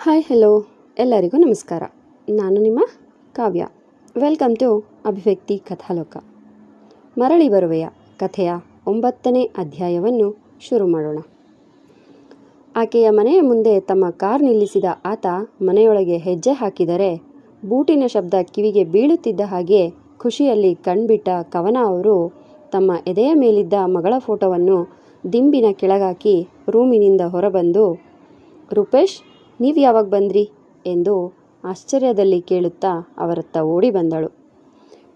Hi hello ಎಲ್ಲರಿಗೂ ನಮಸ್ಕಾರ. ನಾನು ನಿಮ್ಮ ಕಾವ್ಯ. ವೆಲ್ಕಮ್ ಟು ಅಭಿವ್ಯಕ್ತಿ ಕಥಾಲೋಕ. ಮರಳಿ ಬರುವೆಯ ಕಥೆಯ 9ನೇ ಅಧ್ಯಾಯವನ್ನು ಶುರು ಮಾಡೋಣ. ಆಕೆಯ ಮನೆಯ ಮುಂದೆ ತಮ್ಮ ಕಾರ್ ನಿಲ್ಲಿಸಿದ ಆತ ಮನೆಯೊಳಗೆ ಹೆಜ್ಜೆ ಹಾಕಿದರೆ ಬೂಟಿನ ಶಬ್ದ ಕಿವಿಗೆ ಬೀಳುತ್ತಿದ್ದ ಹಾಗೆ ಖುಷಿಯಲ್ಲಿ ಕಣ್ಬಿಟ್ಟ ಕವನ ಅವರು ತಮ್ಮ ಎದೆಯ ಮೇಲಿದ್ದ ಮಗಳ ಫೋಟೋವನ್ನು ದಿಂಬಿನ ಕೆಳಗಾಕಿ ರೂಮಿನಿಂದ ಹೊರಬಂದು, ರೂಪೇಶ್, ನೀವು ಯಾವಾಗ ಬಂದ್ರಿ ಎಂದು ಆಶ್ಚರ್ಯದಲ್ಲಿ ಕೇಳುತ್ತಾ ಅವರತ್ತ ಓಡಿ ಬಂದಳು.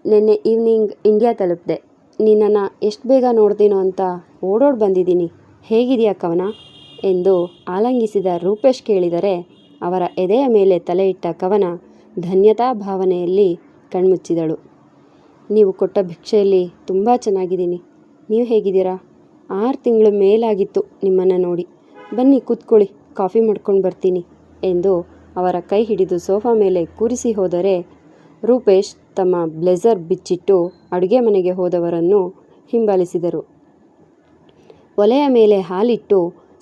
ನಿನ್ನೆ ಈವ್ನಿಂಗ್ ಇಂಡಿಯಾ ತಲುಪಿದೆ. ನಿನ್ನನ್ನು ಎಷ್ಟು ಬೇಗ ನೋಡ್ತೀನೋ ಅಂತ ಓಡೋಡಿ ಬಂದಿದ್ದೀನಿ. ಹೇಗಿದೆಯಾ ಕವನ ಎಂದು ಆಲಂಗಿಸಿದ ರೂಪೇಶ್ ಕೇಳಿದರೆ ಅವರ ಎದೆಯ ಮೇಲೆ ತಲೆ ಇಟ್ಟ ಕವನ ಧನ್ಯತಾ ಭಾವನೆಯಲ್ಲಿ ಕಣ್ಮುಚ್ಚಿದಳು. ನೀವು ಕೊಟ್ಟ ಭಿಕ್ಷೆಯಲ್ಲಿ ತುಂಬ ಚೆನ್ನಾಗಿದ್ದೀನಿ. ನೀವು ಹೇಗಿದ್ದೀರಾ? 6 ತಿಂಗಳು ಮೇಲಾಗಿತ್ತು ನಿಮ್ಮನ್ನು ನೋಡಿ. ಬನ್ನಿ ಕೂತ್ಕೊಳ್ಳಿ, ಕಾಫಿ ಮಾಡ್ಕೊಂಡು ಬರ್ತೀನಿ ಎಂದು ಅವರ ಕೈ ಹಿಡಿದು ಸೋಫಾ ಮೇಲೆ ಕೂರಿಸಿ ಹೋದರೆ ರೂಪೇಶ್ ತಮ್ಮ ಬ್ಲೇಸರ್ ಬಿಚ್ಚಿಟ್ಟು ಅಡುಗೆ ಮನೆಗೆ ಹೋದವರನ್ನು ಹಿಂಬಾಲಿಸಿದರು. ಒಲೆಯ ಮೇಲೆ ಹಾಲಿಟ್ಟು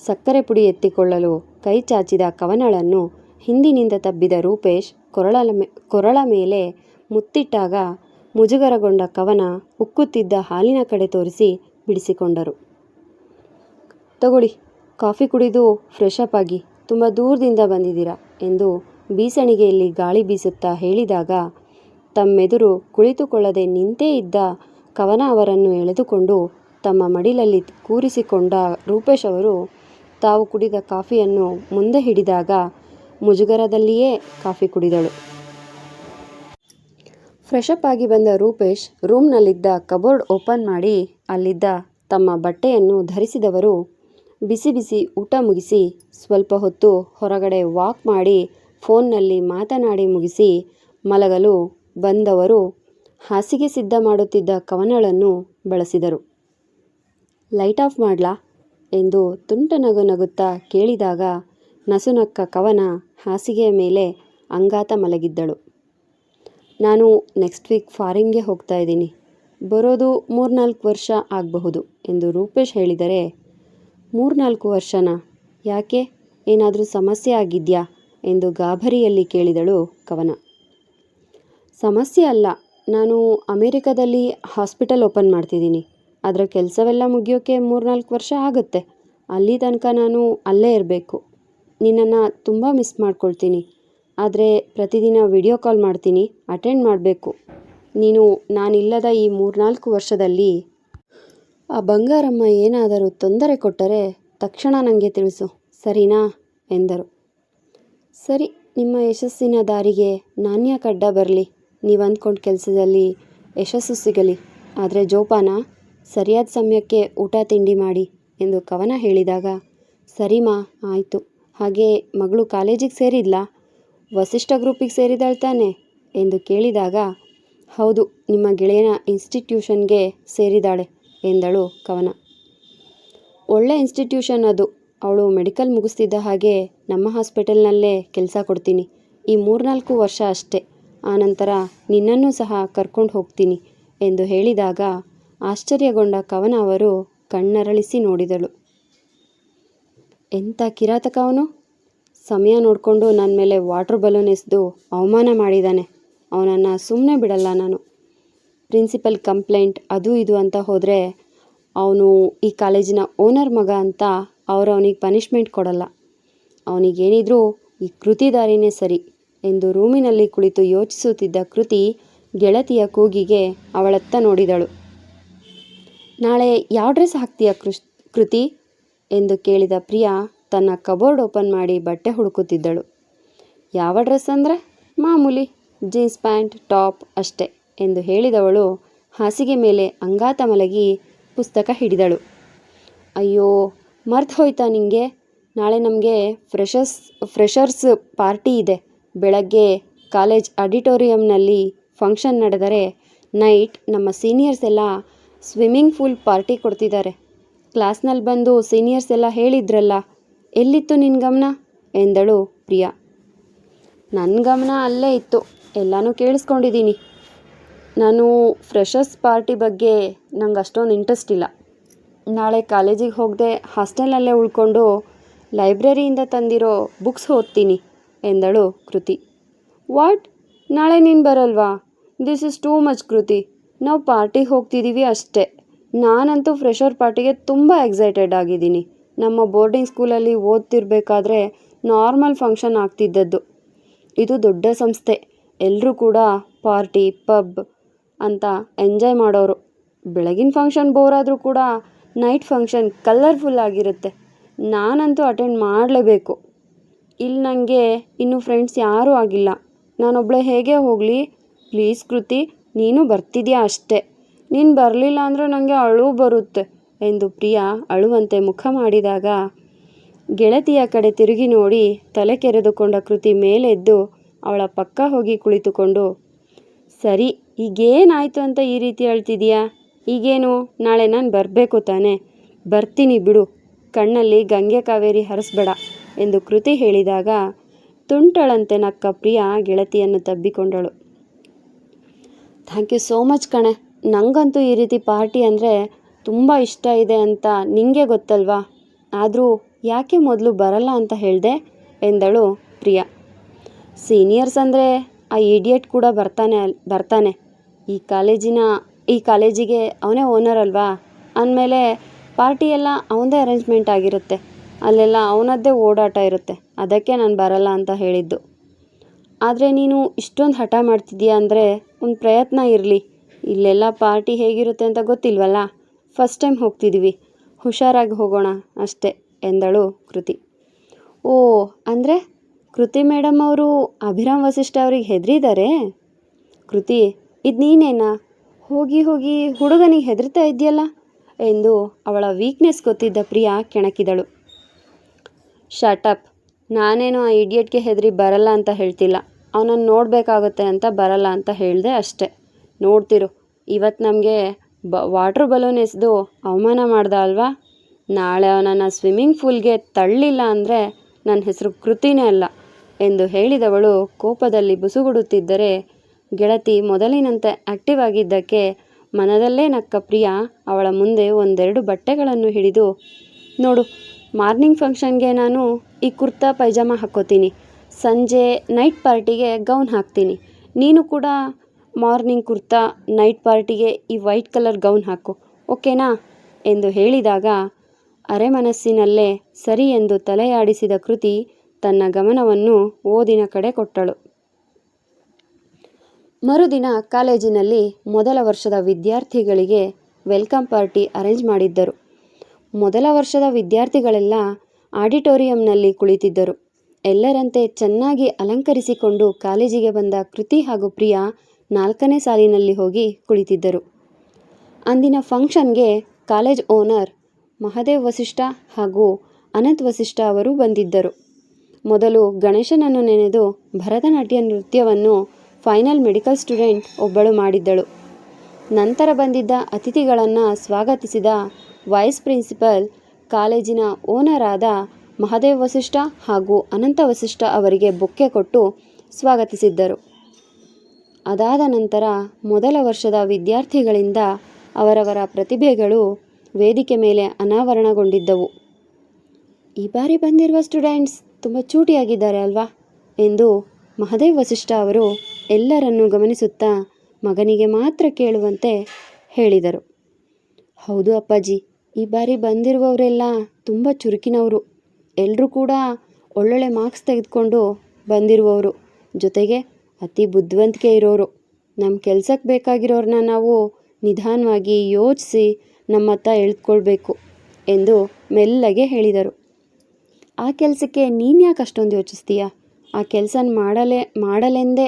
ಸಕ್ಕರೆ ಪುಡಿ ಎತ್ತಿಕೊಳ್ಳಲು ಕೈ ಚಾಚಿದ ಕವನಳನ್ನು ಹಿಂದಿನಿಂದ ತಬ್ಬಿದ ರೂಪೇಶ್ ಕೊರಳ ಮೇಲೆ ಮುತ್ತಿಟ್ಟಾಗ ಮುಜುಗರಗೊಂಡ ಕವನ ಉಕ್ಕುತ್ತಿದ್ದ ಹಾಲಿನ ಕಡೆ ತೋರಿಸಿ ಬಿಡಿಸಿಕೊಂಡರು. ತಗೊಳ್ಳಿ, ಕಾಫಿ ಕುಡಿದು ಫ್ರೆಶ್ ಅಪ್ ಆಗಿ, ತುಂಬ ದೂರದಿಂದ ಬಂದಿದ್ದೀರಾ ಎಂದು ಬೀಸಣಿಗೆಯಲ್ಲಿ ಗಾಳಿ ಬೀಸುತ್ತಾ ಹೇಳಿದಾಗ ತಮ್ಮೆದುರು ಕುಳಿತುಕೊಳ್ಳದೆ ನಿಂತೇ ಇದ್ದ ಕವನ ಅವರನ್ನು ಎಳೆದುಕೊಂಡು ತಮ್ಮ ಮಡಿಲಲ್ಲಿ ಕೂರಿಸಿಕೊಂಡ ರೂಪೇಶ್ ಅವರು ತಾವು ಕುಡಿದ ಕಾಫಿಯನ್ನು ಮುಂದೆ ಹಿಡಿದಾಗ ಮುಜುಗರದಲ್ಲಿಯೇ ಕಾಫಿ ಕುಡಿದಳು. ಫ್ರೆಶಪ್ ಆಗಿ ಬಂದ ರೂಪೇಶ್ ರೂಮ್ನಲ್ಲಿದ್ದ ಕಬೋರ್ಡ್ ಓಪನ್ ಮಾಡಿ ಅಲ್ಲಿದ್ದ ತಮ್ಮ ಬಟ್ಟೆಯನ್ನು ಧರಿಸಿದವರು ಬಿಸಿ ಬಿಸಿ ಊಟ ಮುಗಿಸಿ ಸ್ವಲ್ಪ ಹೊತ್ತು ಹೊರಗಡೆ ವಾಕ್ ಮಾಡಿ ಫೋನ್ನಲ್ಲಿ ಮಾತನಾಡಿ ಮುಗಿಸಿ ಮಲಗಲು ಬಂದವರು ಹಾಸಿಗೆ ಸಿದ್ಧ ಮಾಡುತ್ತಿದ್ದ ಕವನಳನ್ನು ಬಳಸಿದರು. ಲೈಟ್ ಆಫ್ ಮಾಡ್ಲಾ ಎಂದು ತುಂಟ ನಗು ನಗುತ್ತಾ ಕೇಳಿದಾಗ ನಸುನಕ್ಕ ಕವನ ಹಾಸಿಗೆಯ ಮೇಲೆ ಅಂಗಾತ ಮಲಗಿದ್ದಳು. ನಾನು ನೆಕ್ಸ್ಟ್ ವೀಕ್ ಫಾರಿನ್ಗೆ ಹೋಗ್ತಾ ಇದ್ದೀನಿ. ಬರೋದು 3-4 ವರ್ಷ ಆಗಬಹುದು ಎಂದು ರೂಪೇಶ್ ಹೇಳಿದರೆ, 3-4 ವರ್ಷನಾ? ಯಾಕೆ, ಏನಾದರೂ ಸಮಸ್ಯೆ ಆಗಿದೆಯಾ ಎಂದು ಗಾಬರಿಯಲ್ಲಿ ಕೇಳಿದಳು ಕವನ. ಸಮಸ್ಯೆ ಅಲ್ಲ, ನಾನು ಅಮೇರಿಕಾದಲ್ಲಿ ಹಾಸ್ಪಿಟಲ್ ಓಪನ್ ಮಾಡ್ತಿದ್ದೀನಿ. ಅದರ ಕೆಲಸವೆಲ್ಲ ಮುಗಿಯೋಕ್ಕೆ 3-4 ವರ್ಷ ಆಗುತ್ತೆ. ಅಲ್ಲಿ ತನಕ ನಾನು ಅಲ್ಲೇ ಇರಬೇಕು. ನಿನ್ನನ್ನು ತುಂಬ ಮಿಸ್ ಮಾಡ್ಕೊಳ್ತೀನಿ. ಆದರೆ ಪ್ರತಿದಿನ ವಿಡಿಯೋ ಕಾಲ್ ಮಾಡ್ತೀನಿ, ಅಟೆಂಡ್ ಮಾಡಬೇಕು. ನೀನು ನಾನಿಲ್ಲದ ಈ 3-4 ವರ್ಷದಲ್ಲಿ ಆ ಬಂಗಾರಮ್ಮ ಏನಾದರೂ ತೊಂದರೆ ಕೊಟ್ಟರೆ ತಕ್ಷಣ ನನಗೆ ತಿಳಿಸು, ಸರಿನಾ ಎಂದರು. ಸರಿ, ನಿಮ್ಮ ಯಶಸ್ಸಿನ ದಾರಿಗೆ ನಾನ್ಯಾಕೆ ಅಡ್ಡ ಬರಲಿ? ನೀವು ಅಂದ್ಕೊಂಡ ಕೆಲಸದಲ್ಲಿ ಯಶಸ್ಸು ಸಿಗಲಿ. ಆದರೆ ಜೋಪಾನ, ಸರಿಯಾದ ಸಮಯಕ್ಕೆ ಊಟ ತಿಂಡಿ ಮಾಡಿ ಎಂದು ಕವನ ಹೇಳಿದಾಗ, ಸರಿಮಾ, ಆಯಿತು. ಹಾಗೆ ಮಗಳು ಕಾಲೇಜಿಗೆ ಸೇರಿದ್ಲಾ? ವಸಿಷ್ಠ ಗ್ರೂಪಿಗೆ ಸೇರಿದಾಳ್ ತಾನೆ ಎಂದು ಕೇಳಿದಾಗ, ಹೌದು, ನಿಮ್ಮ ಗೆಳೆಯನ ಇನ್ಸ್ಟಿಟ್ಯೂಷನ್ಗೆ ಸೇರಿದಾಳೆ ಎಂದಳು ಕವನ. ಒಳ್ಳೆ ಇನ್ಸ್ಟಿಟ್ಯೂಷನ್ ಅದು. ಅವಳು ಮೆಡಿಕಲ್ ಮುಗಿಸ್ತಿದ್ದ ಹಾಗೆ ನಮ್ಮ ಹಾಸ್ಪಿಟಲ್ನಲ್ಲೇ ಕೆಲಸ ಕೊಡ್ತೀನಿ. ಈ 3-4 ವರ್ಷ ಅಷ್ಟೇ. ಆನಂತರ ನಿನ್ನನ್ನೂ ಸಹ ಕರ್ಕೊಂಡು ಹೋಗ್ತೀನಿ ಎಂದು ಹೇಳಿದಾಗ ಆಶ್ಚರ್ಯಗೊಂಡ ಕವನ ಅವರು ಕಣ್ಣರಳಿಸಿ ನೋಡಿದಳು. ಎಂಥ ಕಿರಾತಕ ಅವನು! ಸಮಯ ನೋಡಿಕೊಂಡು ನನ್ನ ಮೇಲೆ ವಾಟರ್ ಬಲೂನ್ ಎಸೆದು ಅವಮಾನ ಮಾಡಿದ್ದಾನೆ. ಅವನನ್ನು ಸುಮ್ಮನೆ ಬಿಡಲ್ಲ ನಾನು. ಪ್ರಿನ್ಸಿಪಲ್ ಕಂಪ್ಲೇಂಟ್ ಅದು ಇದು ಅಂತ ಹೋದರೆ ಅವನು ಈ ಕಾಲೇಜಿನ ಓನರ್ ಮಗ ಅಂತ ಅವನಿಗೆ ಪನಿಷ್ಮೆಂಟ್ ಕೊಡಲ್ಲ. ಅವನಿಗೇನಿದ್ರೂ ಈ ಕೃತಿ ದಾರಿನೇ ಸರಿ ಎಂದು ರೂಮಿನಲ್ಲಿ ಕುಳಿತು ಯೋಚಿಸುತ್ತಿದ್ದ ಕೃತಿ ಗೆಳತಿಯ ಕೂಗಿಗೆ ಅವಳತ್ತ ನೋಡಿದಳು. ನಾಳೆ ಯಾವ ಡ್ರೆಸ್ ಹಾಕ್ತೀಯ ಕೃತಿ ಎಂದು ಕೇಳಿದ ಪ್ರಿಯಾ ತನ್ನ ಕಬೋರ್ಡ್ ಓಪನ್ ಮಾಡಿ ಬಟ್ಟೆ ಹುಡುಕುತ್ತಿದ್ದಳು. ಯಾವ ಡ್ರೆಸ್ ಅಂದರೆ ಮಾಮೂಲಿ ಜೀನ್ಸ್ ಪ್ಯಾಂಟ್ ಟಾಪ್ ಅಷ್ಟೇ ಎಂದು ಹೇಳಿದವಳು ಹಾಸಿಗೆ ಮೇಲೆ ಅಂಗಾತ ಮಲಗಿ ಪುಸ್ತಕ ಹಿಡಿದಳು. ಅಯ್ಯೋ, ಮರ್ತು ಹೋಯ್ತಾ ನಿಂಗೆ? ನಾಳೆ ನಮಗೆ ಫ್ರೆಷರ್ಸ್ ಪಾರ್ಟಿ ಇದೆ. ಬೆಳಗ್ಗೆ ಕಾಲೇಜ್ ಆಡಿಟೋರಿಯಂನಲ್ಲಿ ಫಂಕ್ಷನ್ ನಡೆದರೆ ನೈಟ್ ನಮ್ಮ ಸೀನಿಯರ್ಸ್ ಎಲ್ಲ ಸ್ವಿಮ್ಮಿಂಗ್ ಪೂಲ್ ಪಾರ್ಟಿ ಕೊಡ್ತಿದ್ದಾರೆ. ಕ್ಲಾಸ್ನಲ್ಲಿ ಬಂದು ಸೀನಿಯರ್ಸ್ ಎಲ್ಲ ಹೇಳಿದ್ರಲ್ಲ, ಎಲ್ಲಿತ್ತು ನಿನ್ನ ಗಮನ ಎಂದಳು ಪ್ರಿಯಾ. ನನ್ನ ಗಮನ ಅಲ್ಲೇ ಇತ್ತು, ಎಲ್ಲನೂ ಕೇಳಿಸ್ಕೊಂಡಿದ್ದೀನಿ. ನಾನು ಫ್ರೆಷರ್ಸ್ ಪಾರ್ಟಿ ಬಗ್ಗೆ ನಂಗೆ ಅಷ್ಟೊಂದು ಇಂಟ್ರೆಸ್ಟ್ ಇಲ್ಲ. ನಾಳೆ ಕಾಲೇಜಿಗೆ ಹೋಗದೆ ಹಾಸ್ಟೆಲ್ನಲ್ಲೇ ಉಳ್ಕೊಂಡು ಲೈಬ್ರರಿಯಿಂದ ತಂದಿರೋ ಬುಕ್ಸ್ ಓದ್ತೀನಿ ಎಂದಳು ಕೃತಿ. ವಾಟ್, ನಾಳೆ ನೀನು ಬರಲ್ವಾ? ದಿಸ್ ಇಸ್ ಟೂ ಮಚ್ ಕೃತಿ. ನಾವು ಪಾರ್ಟಿಗೆ ಹೋಗ್ತಿದ್ದೀವಿ ಅಷ್ಟೇ. ನಾನಂತೂ ಫ್ರೆಷರ್ ಪಾರ್ಟಿಗೆ ತುಂಬ ಎಕ್ಸೈಟೆಡ್ ಆಗಿದ್ದೀನಿ. ನಮ್ಮ ಬೋರ್ಡಿಂಗ್ ಸ್ಕೂಲಲ್ಲಿ ಓದ್ತಿರ್ಬೇಕಾದ್ರೆ ನಾರ್ಮಲ್ ಫಂಕ್ಷನ್ ಆಗ್ತಿದ್ದದ್ದು. ಇದು ದೊಡ್ಡ ಸಂಸ್ಥೆ. ಎಲ್ಲರೂ ಕೂಡ ಪಾರ್ಟಿ ಪಬ್ ಅಂತ ಎಂಜಾಯ್ ಮಾಡೋರು. ಬೆಳಗಿನ ಫಂಕ್ಷನ್ ಬೋರ್ ಆದರೂ ಕೂಡ ನೈಟ್ ಫಂಕ್ಷನ್ ಕಲರ್ಫುಲ್ ಆಗಿರುತ್ತೆ. ನಾನಂತೂ ಅಟೆಂಡ್ ಮಾಡಲೇಬೇಕು. ಇಲ್ಲಿ ನನಗೆ ಇನ್ನೂ ಫ್ರೆಂಡ್ಸ್ ಯಾರೂ ಆಗಿಲ್ಲ. ನಾನೊಬ್ಬಳೇ ಹೇಗೆ ಹೋಗಲಿ? ಪ್ಲೀಸ್ ಕೃತಿ, ನೀನು ಬರ್ತಿದ್ಯಾ ಅಷ್ಟೇ. ನೀನು ಬರಲಿಲ್ಲ ಅಂದರೆ ನನಗೆ ಅಳು ಬರುತ್ತೆ ಎಂದು ಪ್ರಿಯಾ ಅಳುವಂತೆ ಮುಖ ಮಾಡಿದಾಗ ಗೆಳತಿಯ ಕಡೆ ತಿರುಗಿ ನೋಡಿ ತಲೆ ಕೆರೆದುಕೊಂಡ ಕೃತಿ ಮೇಲೆದ್ದು ಅವಳ ಪಕ್ಕ ಹೋಗಿ ಕುಳಿತುಕೊಂಡು, ಸರಿ, ಈಗೇನಾಯಿತು ಅಂತ ಈ ರೀತಿ ಹೇಳ್ತಿದೀಯಾ? ಈಗೇನು, ನಾಳೆ ನಾನು ಬರಬೇಕು ತಾನೆ? ಬರ್ತೀನಿ ಬಿಡು, ಕಣ್ಣಲ್ಲಿ ಗಂಗೆ ಕಾವೇರಿ ಹರಿಸ್ಬೇಡ ಎಂದು ಕೃತಿ ಹೇಳಿದಾಗ ತುಂಟಳಂತೆ ನಕ್ಕ ಪ್ರಿಯಾ ಗೆಳತಿಯನ್ನು ತಬ್ಬಿಕೊಂಡಳು. ಥ್ಯಾಂಕ್ ಯು ಸೋ ಮಚ್ ಕಣೆ. ನನಗಂತೂ ಈ ರೀತಿ ಪಾರ್ಟಿ ಅಂದರೆ ತುಂಬ ಇಷ್ಟ ಇದೆ ಅಂತ ನಿಂಗೆ ಗೊತ್ತಲ್ವಾ? ಆದರೂ ಯಾಕೆ ಮೊದಲು ಬರಲ್ಲ ಅಂತ ಹೇಳಿದೆ ಎಂದಳು ಪ್ರಿಯಾ. ಸೀನಿಯರ್ಸ್ ಅಂದರೆ ಆ ಇಡಿಯಟ್ ಕೂಡ ಬರ್ತಾನೆ. ಈ ಕಾಲೇಜಿಗೆ ಅವನೇ ಓನರ್ ಅಲ್ವಾ? ಅಂದಮೇಲೆ ಪಾರ್ಟಿ ಎಲ್ಲ ಅವನದೇ ಅರೇಂಜ್ಮೆಂಟ್ ಆಗಿರುತ್ತೆ. ಅಲ್ಲೆಲ್ಲ ಅವನದ್ದೇ ಓಡಾಟ ಇರುತ್ತೆ. ಅದಕ್ಕೆ ನಾನು ಬರಲ್ಲ ಅಂತ ಹೇಳಿದ್ದು. ಆದರೆ ನೀನು ಇಷ್ಟೊಂದು ಹಠ ಮಾಡ್ತಿದ್ದೀಯಾ ಅಂದರೆ ಒಂದು ಪ್ರಯತ್ನ ಇರಲಿ. ಇಲ್ಲೆಲ್ಲ ಪಾರ್ಟಿ ಹೇಗಿರುತ್ತೆ ಅಂತ ಗೊತ್ತಿಲ್ವಲ್ಲ. ಫಸ್ಟ್ ಟೈಮ್ ಹೋಗ್ತಿದ್ದೀವಿ, ಹುಷಾರಾಗಿ ಹೋಗೋಣ ಅಷ್ಟೇ ಎಂದಳು ಕೃತಿ. ಓ, ಅಂದರೆ ಕೃತಿ ಮೇಡಮ್ ಅವರು ಅಭಿರಾಮ್ ವಸಿಷ್ಠ ಅವ್ರಿಗೆ ಹೆದರಿದ್ದಾರೆ? ಕೃತಿ, ಇದು ನೀನೇನಾ? ಹೋಗಿ ಹೋಗಿ ಹುಡುಗನಿಗೆ ಹೆದರ್ತಾ ಇದೆಯಲ್ಲ ಎಂದು ಅವಳ ವೀಕ್ನೆಸ್ ಗೊತ್ತಿದ್ದ ಪ್ರಿಯಾ ಕೆಣಕಿದಳು. ಶಟಪ್. ನಾನೇನು ಆ ಇಡಿಯಟ್ಗೆ ಹೆದರಿ ಬರಲ್ಲ ಅಂತ ಹೇಳ್ತಿಲ್ಲ. ಅವನನ್ನು ನೋಡಬೇಕಾಗುತ್ತೆ ಅಂತ ಬರಲ್ಲ ಅಂತ ಹೇಳಿದೆ ಅಷ್ಟೆ. ನೋಡ್ತಿರು, ಇವತ್ತು ನಮಗೆ ವಾಟ್ರ್ ಬಲೂನ್ ಎಸೆದು ಅವಮಾನ ಮಾಡ್ದ ಅಲ್ವಾ? ನಾಳೆ ಅವನನ್ನು ಸ್ವಿಮ್ಮಿಂಗ್ ಪೂಲ್ಗೆ ತಳ್ಳಿಲ್ಲ ಅಂದರೆ ನನ್ನ ಹೆಸರು ಕೃತಿನೇ ಅಲ್ಲ ಎಂದು ಹೇಳಿದವಳು ಕೋಪದಲ್ಲಿ ಬುಸುಗುಡುತ್ತಿದ್ದರೆ ಗೆಳತಿ ಮೊದಲಿನಂತೆ ಆ್ಯಕ್ಟಿವ್ ಆಗಿದ್ದಕ್ಕೆ ಮನದಲ್ಲೇ ನಕ್ಕ ಪ್ರಿಯಾ ಅವಳ ಮುಂದೆ ಒಂದೆರಡು ಬಟ್ಟೆಗಳನ್ನು ಹಿಡಿದು, ನೋಡು, ಮಾರ್ನಿಂಗ್ ಫಂಕ್ಷನ್ಗೆ ನಾನು ಈ ಕುರ್ತಾ ಪೈಜಾಮ ಹಾಕ್ಕೋತೀನಿ, ಸಂಜೆ ನೈಟ್ ಪಾರ್ಟಿಗೆ ಗೌನ್ ಹಾಕ್ತೀನಿ. ನೀನು ಕೂಡ ಮಾರ್ನಿಂಗ್ ಕುರ್ತಾ, ನೈಟ್ ಪಾರ್ಟಿಗೆ ಈ ವೈಟ್ ಕಲರ್ ಗೌನ್ ಹಾಕು, ಓಕೆನಾ ಎಂದು ಹೇಳಿದಾಗ ಅರೆಮನಸ್ಸಿನಲ್ಲೇ ಸರಿ ಎಂದು ತಲೆಯಾಡಿಸಿದ ಕೃತಿ ತನ್ನ ಗಮನವನ್ನು ಓದಿನ ಕಡೆ ಕೊಟ್ಟಳು. ಮರುದಿನ ಕಾಲೇಜಿನಲ್ಲಿ ಮೊದಲ ವರ್ಷದ ವಿದ್ಯಾರ್ಥಿಗಳಿಗೆ ವೆಲ್ಕಮ್ ಪಾರ್ಟಿ ಅರೇಂಜ್ ಮಾಡಿದ್ದರು. ಮೊದಲ ವರ್ಷದ ವಿದ್ಯಾರ್ಥಿಗಳೆಲ್ಲ ಆಡಿಟೋರಿಯಂನಲ್ಲಿ ಕುಳಿತಿದ್ದರು. ಎಲ್ಲರಂತೆ ಚೆನ್ನಾಗಿ ಅಲಂಕರಿಸಿಕೊಂಡು ಕಾಲೇಜಿಗೆ ಬಂದ ಕೃತಿ ಹಾಗೂ ಪ್ರಿಯಾ 4ನೇ ಸಾಲಿನಲ್ಲಿ ಹೋಗಿ ಕುಳಿತಿದ್ದರು. ಅಂದಿನ ಫಂಕ್ಷನ್ಗೆ ಕಾಲೇಜ್ ಓನರ್ ಮಹದೇವ್ ವಸಿಷ್ಠ ಹಾಗೂ ಅನಂತ್ ವಸಿಷ್ಠ ಅವರು ಬಂದಿದ್ದರು. ಮೊದಲು ಗಣೇಶನನ್ನು ನೆನೆದು ಭರತನಾಟ್ಯ ನೃತ್ಯವನ್ನು ಫೈನಲ್ ಮೆಡಿಕಲ್ ಸ್ಟೂಡೆಂಟ್ ಒಬ್ಬಳು ಮಾಡಿದ್ದಳು. ನಂತರ ಬಂದಿದ್ದ ಅತಿಥಿಗಳನ್ನು ಸ್ವಾಗತಿಸಿದ ವೈಸ್ ಪ್ರಿನ್ಸಿಪಲ್ ಕಾಲೇಜಿನ ಓನರ್ ಆದ ಮಹದೇವ್ ವಸಿಷ್ಠ ಹಾಗೂ ಅನಂತ ವಸಿಷ್ಠ ಅವರಿಗೆ ಬೊಕ್ಕೆ ಕೊಟ್ಟು ಸ್ವಾಗತಿಸಿದ್ದರು. ಅದಾದ ನಂತರ ಮೊದಲ ವರ್ಷದ ವಿದ್ಯಾರ್ಥಿಗಳಿಂದ ಅವರವರ ಪ್ರತಿಭೆಗಳು ವೇದಿಕೆ ಮೇಲೆ ಅನಾವರಣಗೊಂಡಿದ್ದವು. ಈ ಬಾರಿ ಬಂದಿರುವ ಸ್ಟೂಡೆಂಟ್ಸ್ ತುಂಬ ಚೂಟಿಯಾಗಿದ್ದಾರೆ ಅಲ್ವಾ ಎಂದು ಮಹದೇವ್ ವಸಿಷ್ಠ ಅವರು ಎಲ್ಲರನ್ನೂ ಗಮನಿಸುತ್ತಾ ಮಗನಿಗೆ ಮಾತ್ರ ಕೇಳುವಂತೆ ಹೇಳಿದರು. ಹೌದು ಅಪ್ಪಾಜಿ, ಈ ಬಾರಿ ಬಂದಿರುವವರೆಲ್ಲ ತುಂಬ ಚುರುಕಿನವರು. ಎಲ್ಲರೂ ಕೂಡ ಒಳ್ಳೊಳ್ಳೆ ಮಾರ್ಕ್ಸ್ ತೆಗೆದುಕೊಂಡು ಬಂದಿರುವವರು, ಜೊತೆಗೆ ಅತಿ ಬುದ್ಧಿವಂತಿಕೆ ಇರೋರು. ನಮ್ಮ ಕೆಲಸಕ್ಕೆ ಬೇಕಾಗಿರೋರನ್ನ ನಾವು ನಿಧಾನವಾಗಿ ಯೋಚಿಸಿ ನಮ್ಮತ್ತ ಎಳೆದುಕೊಳ್ಬೇಕು ಎಂದು ಮೆಲ್ಲಗೆ ಹೇಳಿದರು. ಆ ಕೆಲಸಕ್ಕೆ ನೀನು ಯಾಕೆ ಅಷ್ಟೊಂದು ಯೋಚಿಸ್ತೀಯಾ? ಆ ಕೆಲಸ ಮಾಡಲೆಂದೇ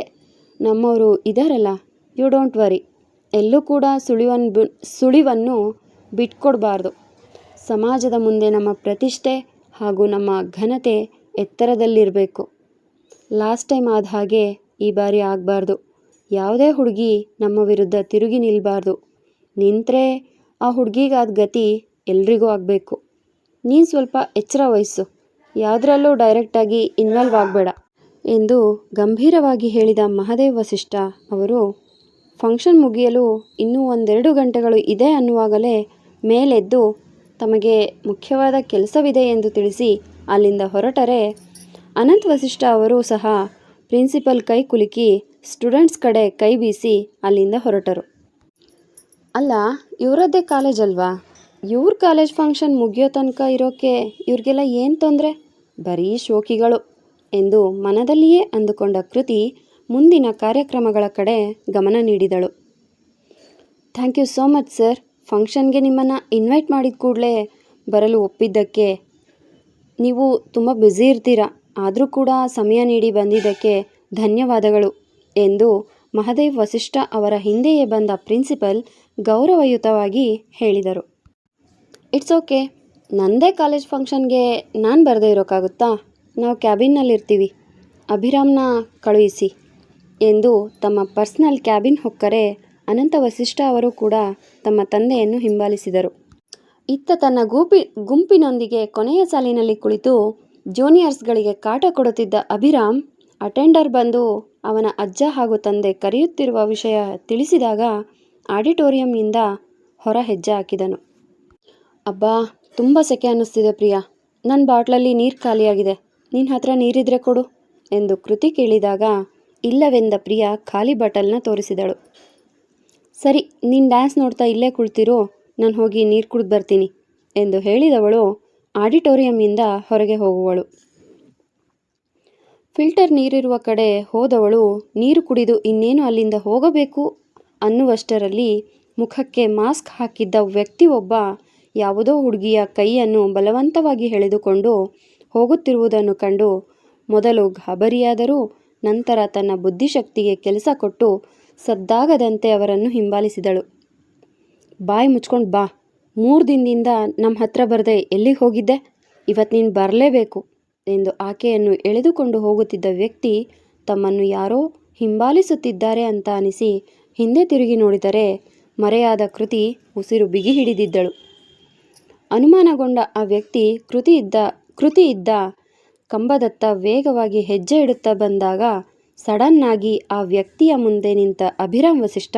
ನಮ್ಮವರು ಇದ್ದಾರಲ್ಲ. You don't worry. ಎಲ್ಲೂ ಕೂಡ ಸುಳಿವನ್ನು ಬಿಟ್ಕೊಡ್ಬಾರ್ದು. ಸಮಾಜದ ಮುಂದೆ ನಮ್ಮ ಪ್ರತಿಷ್ಠೆ ಹಾಗೂ ನಮ್ಮ ಘನತೆ ಎತ್ತರದಲ್ಲಿರಬೇಕು. ಲಾಸ್ಟ್ ಟೈಮ್ ಆದ ಹಾಗೆ ಈ ಬಾರಿ ಆಗಬಾರ್ದು. ಯಾವುದೇ ಹುಡುಗಿ ನಮ್ಮ ವಿರುದ್ಧ ತಿರುಗಿ ನಿಲ್ಲಬಾರ್ದು. ನಿಂತರೆ ಆ ಹುಡುಗಿಗಾದ ಗತಿ ಎಲ್ರಿಗೂ ಆಗಬೇಕು. ನೀನು ಸ್ವಲ್ಪ ಎಚ್ಚರ ವಹಿಸು, ಯಾವುದರಲ್ಲೂ ಡೈರೆಕ್ಟಾಗಿ ಇನ್ವಾಲ್ವ್ ಆಗಬೇಡ ಎಂದು ಗಂಭೀರವಾಗಿ ಹೇಳಿದ ಮಹದೇವ್ ವಸಿಷ್ಠ ಅವರು ಫಂಕ್ಷನ್ ಮುಗಿಯಲು ಇನ್ನೂ 1-2 ಗಂಟೆಗಳು ಇದೆ ಅನ್ನುವಾಗಲೇ ಮೇಲೆದ್ದು ತಮಗೆ ಮುಖ್ಯವಾದ ಕೆಲಸವಿದೆ ಎಂದು ತಿಳಿಸಿ ಅಲ್ಲಿಂದ ಹೊರಟರೆ ಅನಂತ್ ವಸಿಷ್ಠ ಅವರು ಸಹ ಪ್ರಿನ್ಸಿಪಲ್ ಕೈ ಕುಲುಕಿ ಸ್ಟೂಡೆಂಟ್ಸ್ ಕಡೆ ಕೈ ಬೀಸಿ ಅಲ್ಲಿಂದ ಹೊರಟರು. ಅಲ್ಲ, ಇವರದ್ದೇ ಕಾಲೇಜ್ ಅಲ್ವಾ? ಇವ್ರ ಕಾಲೇಜ್ ಫಂಕ್ಷನ್ ಮುಗಿಯೋ ತನಕ ಇರೋಕ್ಕೆ ಇವ್ರಿಗೆಲ್ಲ ಏನು ತೊಂದರೆ? ಬರೀ ಶೋಕಿಗಳು ಎಂದು ಮನದಲ್ಲಿಯೇ ಅಂದುಕೊಂಡ ಕೃತಿ ಮುಂದಿನ ಕಾರ್ಯಕ್ರಮಗಳ ಕಡೆ ಗಮನ ನೀಡಿದಳು. Thank you so much sir. ಫಂಕ್ಷನ್ಗೆ ನಿಮ್ಮನ್ನು ಇನ್ವೈಟ್ ಮಾಡಿದ ಕೂಡಲೇ ಬರಲು ಒಪ್ಪಿದ್ದಕ್ಕೆ. ನೀವು ತುಂಬ ಬ್ಯುಸಿ ಇರ್ತೀರ, ಆದರೂ ಕೂಡ ಸಮಯ ನೀಡಿ ಬಂದಿದ್ದಕ್ಕೆ ಧನ್ಯವಾದಗಳು ಎಂದು ಮಹದೇವ್ ವಸಿಷ್ಠ ಅವರ ಹಿಂದೆಯೇ ಬಂದ ಪ್ರಿನ್ಸಿಪಲ್ ಗೌರವಯುತವಾಗಿ ಹೇಳಿದರು. ಇಟ್ಸ್ ಓಕೆ, ನನ್ನದೇ ಕಾಲೇಜ್ ಫಂಕ್ಷನ್ಗೆ ನಾನು ಬರದೇ ಇರೋಕ್ಕಾಗುತ್ತಾ? ನಾವು ಕ್ಯಾಬಿನ್ನಲ್ಲಿರ್ತೀವಿ, ಅಭಿರಾಮ್ನ ಕಳುಹಿಸಿ ಎಂದು ತಮ್ಮ ಪರ್ಸ್ನಲ್ ಕ್ಯಾಬಿನ್ ಹೊಕ್ಕರೆ ಅನಂತ ವಸಿಷ್ಠ ಅವರು ಕೂಡ ತಮ್ಮ ತಂದೆಯನ್ನು ಹಿಂಬಾಲಿಸಿದರು. ಇತ್ತ ತನ್ನ ಗುಂಪಿನೊಂದಿಗೆ ಕೊನೆಯ ಸಾಲಿನಲ್ಲಿ ಕುಳಿತು ಜೂನಿಯರ್ಸ್ಗಳಿಗೆ ಕಾಟ ಕೊಡುತ್ತಿದ್ದ ಅಭಿರಾಮ್ ಅಟೆಂಡರ್ ಬಂದು ಅವನ ಅಜ್ಜ ಹಾಗೂ ತಂದೆ ಕರೆಯುತ್ತಿರುವ ವಿಷಯ ತಿಳಿಸಿದಾಗ ಆಡಿಟೋರಿಯಂನಿಂದ ಹೊರ ಹೆಜ್ಜೆ ಹಾಕಿದನು. ಅಬ್ಬಾ, ತುಂಬ ಸೆಕೆ ಅನ್ನಿಸ್ತಿದೆ ಪ್ರಿಯಾ. ನನ್ನ ಬಾಟ್ಲಲ್ಲಿ ನೀರು ಖಾಲಿಯಾಗಿದೆ, ನಿನ್ನ ಹತ್ರ ನೀರಿದ್ರೆ ಕೊಡು ಎಂದು ಕೃತಿ ಕೇಳಿದಾಗ ಇಲ್ಲವೆಂದ ಪ್ರಿಯಾ ಖಾಲಿ ಬಾಟಲ್ನ ತೋರಿಸಿದಳು. ಸರಿ, ನೀನು ಡ್ಯಾನ್ಸ್ ನೋಡ್ತಾ ಇಲ್ಲೇ ಕುಳಿತಿರು, ನಾನು ಹೋಗಿ ನೀರು ಕುಡಿದು ಬರ್ತೀನಿ ಎಂದು ಹೇಳಿದವಳು ಆಡಿಟೋರಿಯಂನಿಂದ ಹೊರಗೆ ಹೋಗುವಳು. ಫಿಲ್ಟರ್ ನೀರಿರುವ ಕಡೆ ಹೋದವಳು ನೀರು ಕುಡಿದು ಇನ್ನೇನು ಅಲ್ಲಿಂದ ಹೋಗಬೇಕು ಅನ್ನುವಷ್ಟರಲ್ಲಿ ಮುಖಕ್ಕೆ ಮಾಸ್ಕ್ ಹಾಕಿದ್ದ ವ್ಯಕ್ತಿ ಒಬ್ಬ ಯಾವುದೋ ಹುಡುಗಿಯ ಕೈಯನ್ನು ಬಲವಂತವಾಗಿ ಎಳೆದುಕೊಂಡು ಹೋಗುತ್ತಿರುವುದನ್ನು ಕಂಡು ಮೊದಲು ಗಾಬರಿಯಾದರೂ ನಂತರ ತನ್ನ ಬುದ್ಧಿಶಕ್ತಿಗೆ ಕೆಲಸ ಕೊಟ್ಟು ಸದ್ದಾಗದಂತೆ ಅವರನ್ನು ಹಿಂಬಾಲಿಸಿದಳು. ಬಾಯಿ ಮುಚ್ಕೊಂಡು ಬಾ, 3 ದಿನದಿಂದ ನಮ್ಮ ಹತ್ರ ಬರದೆ ಎಲ್ಲಿಗೆ ಹೋಗಿದ್ದೆ? ಇವತ್ತು ನೀನು ಬರಲೇಬೇಕು ಎಂದು ಆಕೆಯನ್ನು ಎಳೆದುಕೊಂಡು ಹೋಗುತ್ತಿದ್ದ ವ್ಯಕ್ತಿ ತಮ್ಮನ್ನು ಯಾರೋ ಹಿಂಬಾಲಿಸುತ್ತಿದ್ದಾರೆ ಅಂತ ಅನಿಸಿ ಹಿಂದೆ ತಿರುಗಿ ನೋಡಿದರೆ ಮರೆಯಾದ ಕೃತಿ ಉಸಿರು ಬಿಗಿ ಹಿಡಿದಿದ್ದಳು. ಅನುಮಾನಗೊಂಡ ಆ ವ್ಯಕ್ತಿ ಕೃತಿ ಇದ್ದ ಕಂಬದತ್ತ ವೇಗವಾಗಿ ಹೆಜ್ಜೆ ಇಡುತ್ತಾ ಬಂದಾಗ ಸಡನ್ನಾಗಿ ಆ ವ್ಯಕ್ತಿಯ ಮುಂದೆ ನಿಂತ ಅಭಿರಾಮ್ ವಸಿಷ್ಠ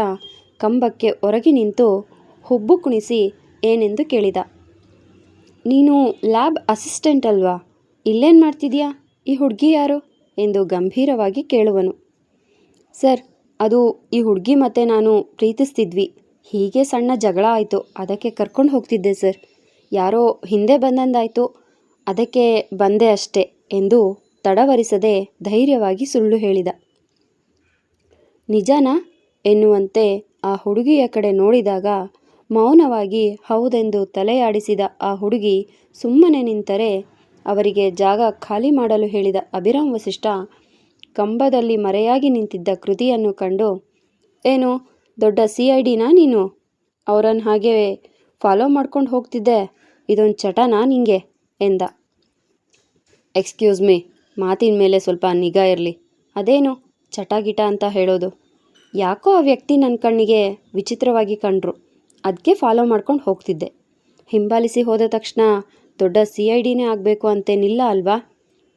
ಕಂಬಕ್ಕೆ ಒರಗಿ ನಿಂತು ಹುಬ್ಬು ಕುಣಿಸಿ ಏನೆಂದು ಕೇಳಿದ. ನೀನು ಲ್ಯಾಬ್ ಅಸಿಸ್ಟೆಂಟ್ ಅಲ್ವಾ? ಇಲ್ಲೇನು ಮಾಡ್ತಿದ್ಯಾ? ಈ ಹುಡುಗಿ ಯಾರು ಎಂದು ಗಂಭೀರವಾಗಿ ಕೇಳುವನು. ಸರ್, ಅದು ಈ ಹುಡುಗಿ ಮತ್ತೆ ನಾನು ಪ್ರೀತಿಸ್ತಿದ್ವಿ. ಹೀಗೆ ಸಣ್ಣ ಜಗಳ ಆಯಿತು, ಅದಕ್ಕೆ ಕರ್ಕೊಂಡು ಹೋಗ್ತಿದ್ದೆ ಸರ್. ಯಾರೋ ಹಿಂದೆ ಬಂದಂದಾಯಿತು, ಅದಕ್ಕೆ ಬಂದೆ ಅಷ್ಟೆ ಎಂದು ತಡವರಿಸದೆ ಧೈರ್ಯವಾಗಿ ಸುಳ್ಳು ಹೇಳಿದ. ನಿಜನಾ ಎನ್ನುವಂತೆ ಆ ಹುಡುಗಿಯ ಕಡೆ ನೋಡಿದಾಗ ಮೌನವಾಗಿ ಹೌದೆಂದು ತಲೆಯಾಡಿಸಿದ ಆ ಹುಡುಗಿ ಸುಮ್ಮನೆ ನಿಂತರೆ ಅವರಿಗೆ ಜಾಗ ಖಾಲಿ ಮಾಡಲು ಹೇಳಿದ ಅಭಿರಾಮ್ ವಸಿಷ್ಠ ಕಂಬದಲ್ಲಿ ಮರೆಯಾಗಿ ನಿಂತಿದ್ದ ಕೃತಿಯನ್ನು ಕಂಡು, ಏನು ದೊಡ್ಡ CIDನಾ ನೀನು? ಅವರನ್ನು ಹಾಗೆ ಫಾಲೋ ಮಾಡ್ಕೊಂಡು ಹೋಗ್ತಿದ್ದೆ, ಇದೊಂದು ಚಟನಾ ನಿಂಗೆ ಎಂದ. ಎಕ್ಸ್ಕ್ಯೂಸ್ ಮೀ, ಮಾತಿನ ಮೇಲೆ ಸ್ವಲ್ಪ ನಿಗಾ ಇರಲಿ. ಅದೇನು ಚಟ ಗಿಟ ಅಂತ ಹೇಳೋದು? ಯಾಕೋ ಆ ವ್ಯಕ್ತಿ ನನ್ನ ಕಣ್ಣಿಗೆ ವಿಚಿತ್ರವಾಗಿ ಕಂಡ್ರು, ಅದಕ್ಕೆ ಫಾಲೋ ಮಾಡ್ಕೊಂಡು ಹೋಗ್ತಿದ್ದೆ. ಹಿಂಬಾಲಿಸಿ ಹೋದ ತಕ್ಷಣ ದೊಡ್ಡ CIDನೇ ಆಗಬೇಕು ಅಂತೇನಿಲ್ಲ ಅಲ್ವಾ?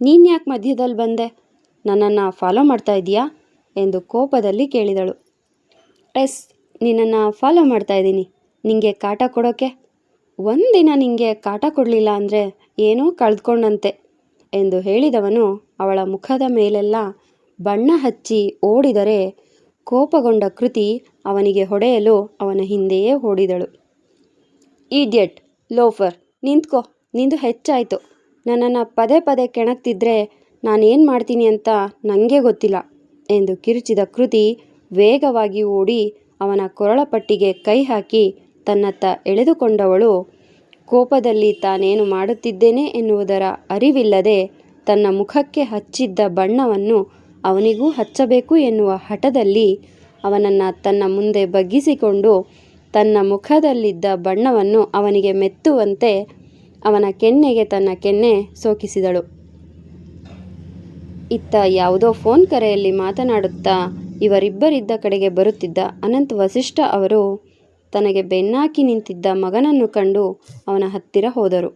ನೀನು ಯಾಕೆ ಮಧ್ಯದಲ್ಲಿ ಬಂದೆ? ನನ್ನನ್ನು ಫಾಲೋ ಮಾಡ್ತಾ ಇದೀಯಾ ಎಂದು ಕೋಪದಲ್ಲಿ ಕೇಳಿದಳು. ಎಸ್, ನಿನ್ನನ್ನು ಫಾಲೋ ಮಾಡ್ತಾ ಇದ್ದೀನಿ, ನಿಂಗೆ ಕಾಟ ಕೊಡೋಕ್ಕೆ. ಒಂದಿನ ನಿಂಗೆ ಕಾಟ ಕೊಡಲಿಲ್ಲ ಅಂದರೆ ಏನೋ ಕಳೆದುಕೊಂಡಂತೆ ಎಂದು ಹೇಳಿದವನು ಅವಳ ಮುಖದ ಮೇಲೆಲ್ಲ ಬಣ್ಣ ಹಚ್ಚಿ ಓಡಿದರೆ ಕೋಪಗೊಂಡ ಕೃತಿ ಅವನಿಗೆ ಹೊಡೆಯಲು ಅವನ ಹಿಂದೆಯೇ ಓಡಿದಳು. ಈಡಿಯಟ್, ಲೋಫರ್, ನಿಂತ್ಕೋ, ನಿಂದು ಹೆಚ್ಚಾಯಿತು. ನನ್ನನ್ನು ಪದೇ ಪದೇ ಕೆಣಕ್ತಿದ್ರೆ ನಾನೇನು ಮಾಡ್ತೀನಿ ಅಂತ ನನಗೆ ಗೊತ್ತಿಲ್ಲ ಎಂದು ಕಿರುಚಿದ ಕೃತಿ ವೇಗವಾಗಿ ಓಡಿ ಅವನ ಕೊರಳಪಟ್ಟಿಗೆ ಕೈ ಹಾಕಿ ತನ್ನತ್ತ ಎಳೆದುಕೊಂಡವಳು ಕೋಪದಲ್ಲಿ ತಾನೇನು ಮಾಡುತ್ತಿದ್ದೇನೆ ಎನ್ನುವುದರ ಅರಿವಿಲ್ಲದೆ ತನ್ನ ಮುಖಕ್ಕೆ ಹಚ್ಚಿದ್ದ ಬಣ್ಣವನ್ನು ಅವನಿಗೂ ಹಚ್ಚಬೇಕು ಎನ್ನುವ ಹಠದಲ್ಲಿ ಅವನನ್ನು ತನ್ನ ಮುಂದೆ ಬಗ್ಗಿಸಿಕೊಂಡು ತನ್ನ ಮುಖದಲ್ಲಿದ್ದ ಬಣ್ಣವನ್ನು ಅವನಿಗೆ ಮೆತ್ತುವಂತೆ ಅವನ ಕೆನ್ನೆಗೆ ತನ್ನ ಕೆನ್ನೆ ಸೋಕಿಸಿದಳು. ಇತ್ತ ಯಾವುದೋ ಫೋನ್ ಕರೆಯಲ್ಲಿ ಮಾತನಾಡುತ್ತಾ ಇವರಿಬ್ಬರಿದ್ದ ಕಡೆಗೆ ಬರುತ್ತಿದ್ದ ಅನಂತ್ ವಸಿಷ್ಠ ಅವರು ತನಗೆ ಬೆನ್ನಾಕಿ ನಿಂತಿದ್ದ ಮಗನನ್ನು ಕಂಡು ಅವನ ಹತ್ತಿರ ಹೋದರು.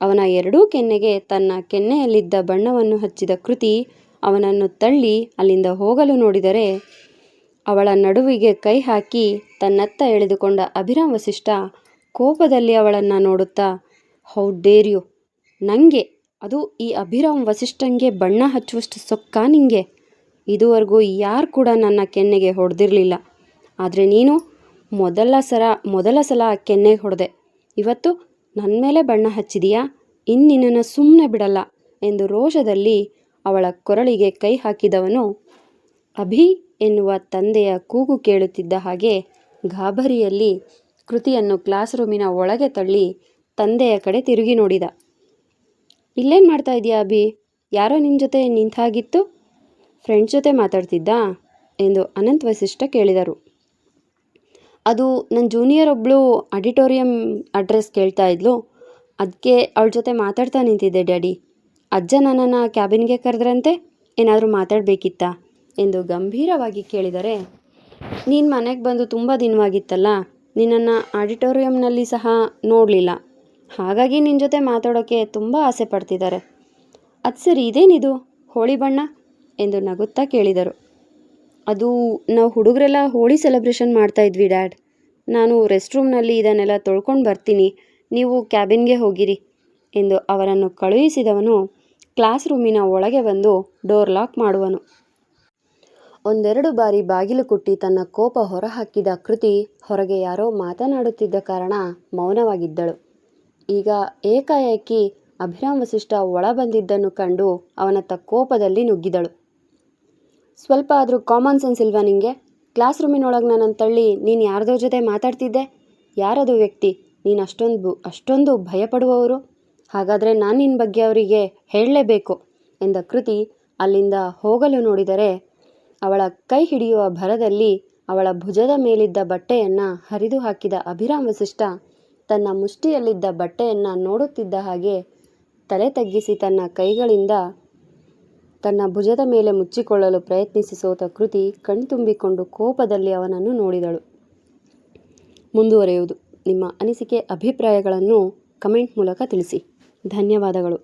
ಅವನ ಎರಡೂ ಕೆನ್ನೆಗೆ ತನ್ನ ಕೆನ್ನೆಯಲ್ಲಿದ್ದ ಬಣ್ಣವನ್ನು ಹಚ್ಚಿದ ಕೃತಿ ಅವನನ್ನು ತಳ್ಳಿ ಅಲ್ಲಿಂದ ಹೋಗಲು ನೋಡಿದರೆ ಅವಳ ನಡುವಿಗೆ ಕೈ ಹಾಕಿ ತನ್ನತ್ತ ಎಳೆದುಕೊಂಡ ಅಭಿರಾಮ್ ವಸಿಷ್ಠ ಕೋಪದಲ್ಲಿ ಅವಳನ್ನು ನೋಡುತ್ತಾ, ಹೌ ಡೇರ್ ಯು, ನನಗೆ ಅದು ಈ ಅಭಿರಾಮ್ ವಸಿಷ್ಠಂಗೆ ಬಣ್ಣ ಹಚ್ಚುವಷ್ಟು ಸೊಕ್ಕ ನಿಂಗೆ? ಇದುವರೆಗೂ ಯಾರು ಕೂಡ ನನ್ನ ಕೆನ್ನೆಗೆ ಹೊಡೆದಿರಲಿಲ್ಲ. ಆದರೆ ನೀನು ಮೊದಲ ಸಲ ಕೆನ್ನೆಗೆ ಹೊಡೆದೆ. ಇವತ್ತು ನನ್ನ ಮೇಲೆ ಬಣ್ಣ ಹಚ್ಚಿದೀಯಾ? ಇನ್ನು ನಿನ್ನನ್ನು ಸುಮ್ಮನೆ ಬಿಡಲ್ಲ ಎಂದು ರೋಷದಲ್ಲಿ ಅವಳ ಕೊರಳಿಗೆ ಕೈ ಹಾಕಿದವನು ಅಭಿ ಎನ್ನುವ ತಂದೆಯ ಕೂಗು ಕೇಳುತ್ತಿದ್ದ ಹಾಗೆ ಗಾಬರಿಯಲ್ಲಿ ಕೃತಿಯನ್ನು ಕ್ಲಾಸ್ ರೂಮಿನ ಒಳಗೆ ತಳ್ಳಿ ತಂದೆಯ ಕಡೆ ತಿರುಗಿ ನೋಡಿದ. ಇಲ್ಲೇನು ಮಾಡ್ತಾ ಇದೀಯಾ ಅಭಿ? ಯಾರೋ ನಿನ್ನ ಜೊತೆ ನಿಂತ ಹಾಗಿತ್ತು? ಫ್ರೆಂಡ್ಸ್ ಜೊತೆ ಮಾತಾಡ್ತಿದ್ದಾ ಎಂದು ಅನಂತ್ ವಸಿಷ್ಠ ಕೇಳಿದರು. ಅದು ನನ್ನ ಜೂನಿಯರ್ ಒಬ್ಬಳು ಆಡಿಟೋರಿಯಂ ಅಡ್ರೆಸ್ ಕೇಳ್ತಾ ಇದ್ಲು. ಅದಕ್ಕೆ ಅವಳ ಜೊತೆ ಮಾತಾಡ್ತಾ ನಿಂತಿದ್ದೆ ಡ್ಯಾಡಿ. ಅಜ್ಜ ನನ್ನನ್ನು ಕ್ಯಾಬಿನ್ಗೆ ಕರೆದ್ರಂತೆ, ಏನಾದರೂ ಮಾತಾಡಬೇಕಿತ್ತಾ ಎಂದು ಗಂಭೀರವಾಗಿ ಕೇಳಿದರೆ, ನೀನು ಮನೆಗೆ ಬಂದು ತುಂಬ ದಿನವಾಗಿತ್ತಲ್ಲ, ನಿನ್ನನ್ನು ಆಡಿಟೋರಿಯಂನಲ್ಲಿ ಸಹ ನೋಡಲಿಲ್ಲ, ಹಾಗಾಗಿ ನಿನ್ನ ಜೊತೆ ಮಾತಾಡೋಕ್ಕೆ ತುಂಬ ಆಸೆ ಪಡ್ತಿದ್ದಾರೆ. ಅದು ಸರಿ, ಇದೇನಿದು ಹೋಳಿ ಬಣ್ಣ ಎಂದು ನಗುತ್ತಾ ಕೇಳಿದರು. ಅದು ನಾವು ಹುಡುಗರೆಲ್ಲ ಹೋಳಿ ಸೆಲೆಬ್ರೇಷನ್ ಮಾಡ್ತಾ ಇದ್ವಿ ಡ್ಯಾಡ್. ನಾನು ರೆಸ್ಟ್ ರೂಮ್ನಲ್ಲಿ ಇದನ್ನೆಲ್ಲ ತೊಳ್ಕೊಂಡು ಬರ್ತೀನಿ, ನೀವು ಕ್ಯಾಬಿನ್ಗೆ ಹೋಗಿರಿ ಎಂದು ಅವರನ್ನು ಕಳುಹಿಸಿದವನು ಕ್ಲಾಸ್ ರೂಮಿನ ಒಳಗೆ ಬಂದು ಡೋರ್ ಲಾಕ್ ಮಾಡುವನು. ಒಂದೆರಡು ಬಾರಿ ಬಾಗಿಲು ಕುಟ್ಟಿ ತನ್ನ ಕೋಪ ಹೊರಹಾಕಿದ ಕೃತಿ ಹೊರಗೆ ಯಾರೋ ಮಾತನಾಡುತ್ತಿದ್ದ ಕಾರಣ ಮೌನವಾಗಿದ್ದಳು. ಈಗ ಏಕಾಏಕಿ ಅಭಿರಾಮ್ ವಸಿಷ್ಠ ಒಳ ಬಂದಿದ್ದನ್ನು ಕಂಡು ಅವನತ್ತ ಕೋಪದಲ್ಲಿ ನುಗ್ಗಿದಳು. ಸ್ವಲ್ಪ ಆದರೂ ಕಾಮನ್ ಸೆನ್ಸ್ ಇಲ್ವಾ ನಿಂಗೆ? ಕ್ಲಾಸ್ ರೂಮಿನೊಳಗೆ ನನ್ನನ್ನು ತಳ್ಳಿ ನೀನು ಯಾರ್ದೋ ಜೊತೆ ಮಾತಾಡ್ತಿದ್ದೆ. ಯಾರದು ವ್ಯಕ್ತಿ? ನೀನು ಅಷ್ಟೊಂದು ಭಯಪಡುವವರು? ಹಾಗಾದರೆ ನಾನು ನಿನ್ನ ಬಗ್ಗೆ ಅವರಿಗೆ ಹೇಳಲೇಬೇಕು ಎಂದ ಕೃತಿ ಅಲ್ಲಿಂದ ಹೋಗಲು ನೋಡಿದರೆ ಅವಳ ಕೈ ಹಿಡಿಯುವ ಭರದಲ್ಲಿ ಅವಳ ಭುಜದ ಮೇಲಿದ್ದ ಬಟ್ಟೆಯನ್ನು ಹರಿದು ಹಾಕಿದ ಅಭಿರಾಮ್ ವಸಿಷ್ಠ ತನ್ನ ಮುಷ್ಟಿಯಲ್ಲಿದ್ದ ಬಟ್ಟೆಯನ್ನು ನೋಡುತ್ತಿದ್ದ ಹಾಗೆ ತಲೆ ತಗ್ಗಿಸಿ ತನ್ನ ಕೈಗಳಿಂದ ತನ್ನ ಭುಜದ ಮೇಲೆ ಮುಚ್ಚಿಕೊಳ್ಳಲು ಪ್ರಯತ್ನಿಸಿ ಸೋತ ಕೃತಿ ಕಣ್ತುಂಬಿಕೊಂಡು ಕೋಪದಲ್ಲಿ ಅವನನ್ನು ನೋಡಿದಳು. ಮುಂದುವರೆಯುವುದು. ನಿಮ್ಮ ಅನಿಸಿಕೆ ಅಭಿಪ್ರಾಯಗಳನ್ನು ಕಮೆಂಟ್ ಮೂಲಕ ತಿಳಿಸಿ. ಧನ್ಯವಾದಗಳು.